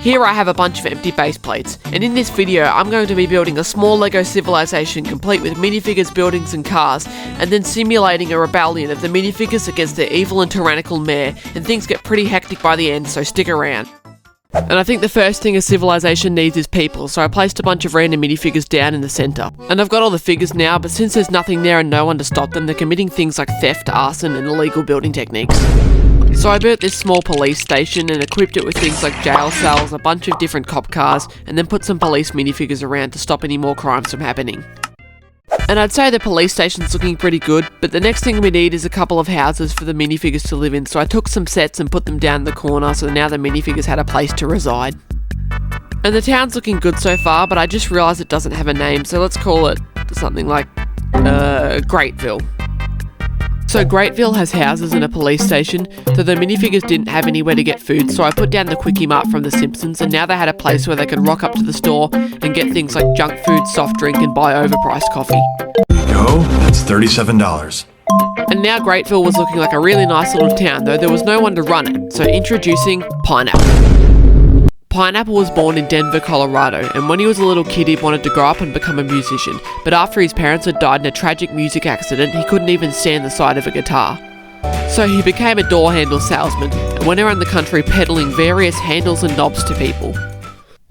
Here I have a bunch of empty base plates, and in this video I'm going to be building a small LEGO civilization complete with minifigures, buildings and cars, and then simulating a rebellion of the minifigures against their evil and tyrannical mayor, and things get pretty hectic by the end, so stick around. And I think the first thing a civilization needs is people, so I placed a bunch of random minifigures down in the centre. And I've got all the figures now, but since there's nothing there and no one to stop them, they're committing things like theft, arson and illegal building techniques. So I built this small police station and equipped it with things like jail cells, a bunch of different cop cars, and then put some police minifigures around to stop any more crimes from happening. And I'd say the police station's looking pretty good, but the next thing we need is a couple of houses for the minifigures to live in, so I took some sets and put them down the corner so now the minifigures had a place to reside. And the town's looking good so far, but I just realised it doesn't have a name, so let's call it something like, Greatville. So Greatville has houses and a police station, though the minifigures didn't have anywhere to get food, so I put down the Quickie Mart from The Simpsons, and now they had a place where they could rock up to the store and get things like junk food, soft drink and buy overpriced coffee. There you go, that's $37. And now Greatville was looking like a really nice little town, though there was no one to run it, so introducing Pineapple. Pineapple was born in Denver, Colorado, and when he was a little kid he wanted to grow up and become a musician, but after his parents had died in a tragic music accident, he couldn't even stand the sight of a guitar. So he became a door handle salesman, and went around the country peddling various handles and knobs to people.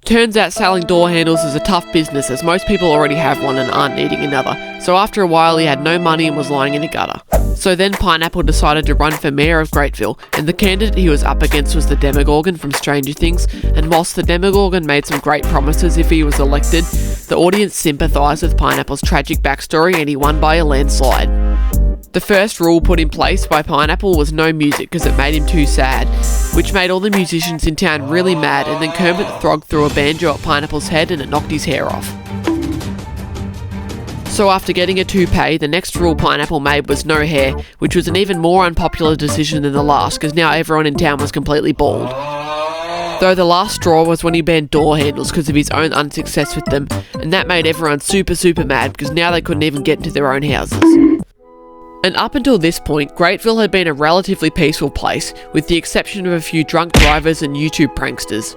Turns out selling door handles is a tough business, as most people already have one and aren't needing another, so after a while he had no money and was lying in a gutter. So then Pineapple decided to run for mayor of Greatville, and the candidate he was up against was the Demogorgon from Stranger Things, and whilst the Demogorgon made some great promises if he was elected, the audience sympathised with Pineapple's tragic backstory and he won by a landslide. The first rule put in place by Pineapple was no music because it made him too sad, which made all the musicians in town really mad, and then Kermit the Frog threw a banjo at Pineapple's head and it knocked his hair off. So after getting a toupee, the next rule Pineapple made was no hair, which was an even more unpopular decision than the last because now everyone in town was completely bald. Though the last straw was when he banned door handles because of his own unsuccess with them, and that made everyone super mad because now they couldn't even get into their own houses. And up until this point, Greatville had been a relatively peaceful place, with the exception of a few drunk drivers and YouTube pranksters.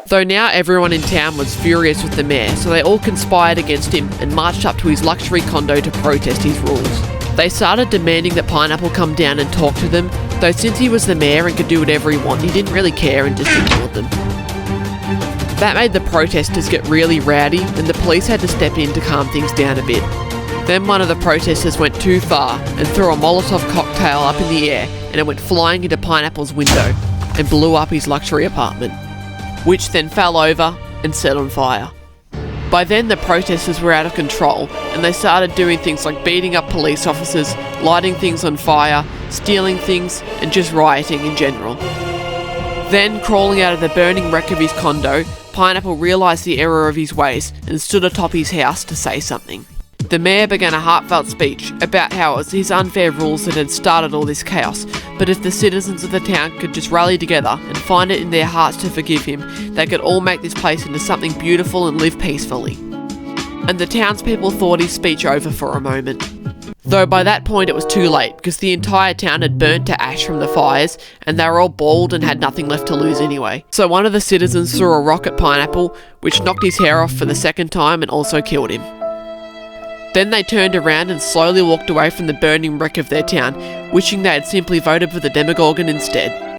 Though now everyone in town was furious with the mayor, so they all conspired against him and marched up to his luxury condo to protest his rules. They started demanding that Pineapple come down and talk to them, though since he was the mayor and could do whatever he wanted, he didn't really care and just ignored them. That made the protesters get really rowdy, and the police had to step in to calm things down a bit. Then one of the protesters went too far and threw a Molotov cocktail up in the air, and it went flying into Pineapple's window and blew up his luxury apartment, which then fell over and set on fire. By then the protesters were out of control, and they started doing things like beating up police officers, lighting things on fire, stealing things, and just rioting in general. Then, crawling out of the burning wreck of his condo, Pineapple realised the error of his ways and stood atop his house to say something. The mayor began a heartfelt speech about how it was his unfair rules that had started all this chaos, but if the citizens of the town could just rally together and find it in their hearts to forgive him, they could all make this place into something beautiful and live peacefully. And the townspeople thought his speech over for a moment. Though by that point it was too late, because the entire town had burnt to ash from the fires, and they were all bald and had nothing left to lose anyway. So one of the citizens threw a rock at Pineapple, which knocked his hair off for the second time and also killed him. Then they turned around and slowly walked away from the burning wreck of their town, wishing they had simply voted for the Demogorgon instead.